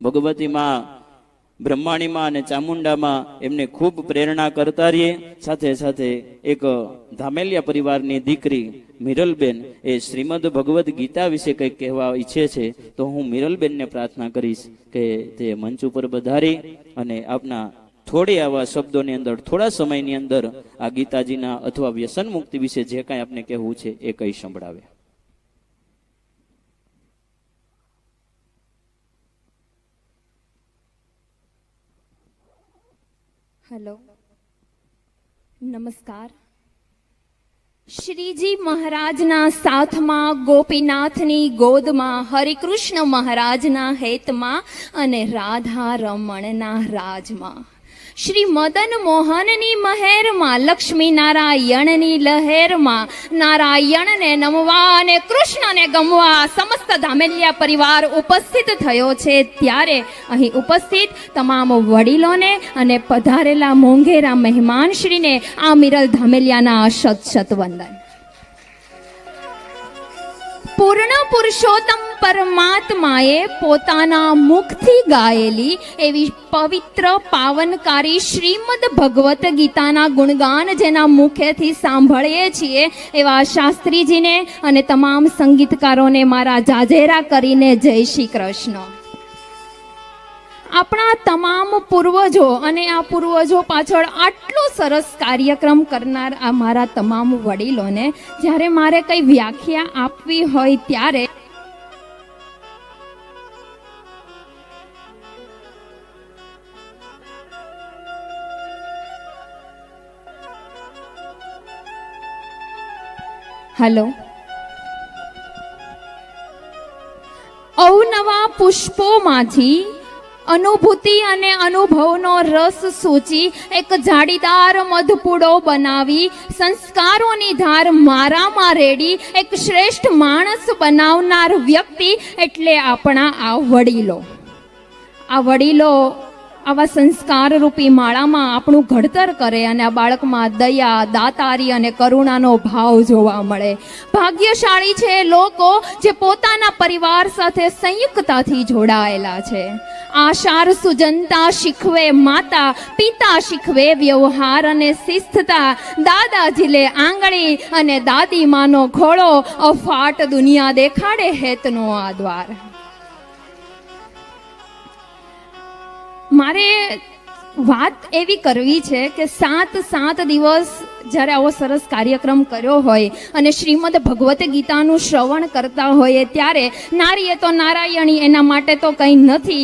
ભગવતી માં, બ્રહ્માણી માં અને ચામુંડા માં એમને ખૂબ પ્રેરણા કરતા રહીએ। સાથે સાથે એક ધામેલિયા પરિવારની દીકરી મિરલબેન એ શ્રીમદ ભગવદ ગીતા વિશે કંઈક કહેવા ઈચ્છે છે, તો હું મિરલબેનને પ્રાર્થના કરીશ કે તે મંચ ઉપર પધારી અને આપના થોડી આવા શબ્દોની અંદર થોડા સમયની અંદર આ ગીતાજીના અથવા વ્યસન મુક્તિ વિશે જે કાંઈ આપને કહેવું છે એ કંઈ સંભળાવે। हेलो, नमस्कार। श्रीजी महाराजना साथमा गोपीनाथनी गोदमा हरिकृष्ण महाराजना हेतमा अने राधा रमणना राजमा श्री मदन मोहननी महेरमा लक्ष्मी नारायणनी लहेरमा नारायण ने नमवा ने कृष्ण ने गमवा समस्त धामेलिया परिवार उपस्थित थयो छे। त्यारे अहीं उपस्थित तमाम वडीलोने अने पधारेला मोंघेरा मेहमान श्रीने आ मिरल धामेलियाना शत शत वंदन। पूर्ण पुरुषोत्तम परमात्माए पोताना मुखथी गायेली एवी पवित्र पावनकारी श्रीमद भगवत गीताना गुणगान जेना मुखेथी सांभळीए छीए एवा शास्त्रीजीने अने तमाम संगीतकारोने मारा जाजेरा करीने जय श्री कृष्ण। अपना तमाम पूर्वजो अने आ पूर्वजो पाछळ आटलो सरस कार्यक्रम करनार आ मारा तमाम वडीलोने ज्यारे मारे कई व्याख्या आपवी होय त्यारे हेलो, अवनवा पुष्पोमांथी अनुभूति अने अनुभवनो रस सूची एक जाड़ीदार मधपुड़ो बनावी संस्कारोनी धार मारामां रेडी एक श्रेष्ठ माणस बनावनार व्यक्ति एटले आपणा आ वडीलो। आ वडीलो आवा संस्कार रूपी माळामां आपणुं घडतर करे अने आ बाळकमां दया, दातारी अने करुणानो भाव जोवा मळे। भाग्यशाળી છે લોકો જે પોતાના પરિવાર સાથે સંયુક્તતાથી જોડાયેલા છે। आशार सुजनता शिखवे माता, पिता शिखवे व्यवहार अने शिस्तता, दादाजी ले आंगणी अने दादी मानो घोड़ो अफाट दुनिया देखाड़े हेतनो आ द्वार। मारे વાત એવી કરવી છે કે 7 દિવસ જ્યારે આવો સરસ કાર્યક્રમ કર્યો હોય અને શ્રીમદ ભગવત ગીતાનું શ્રવણ કરતા હોઈએ ત્યારે નારીએ તો નારાયણી એના માટે તો કંઈ નથી।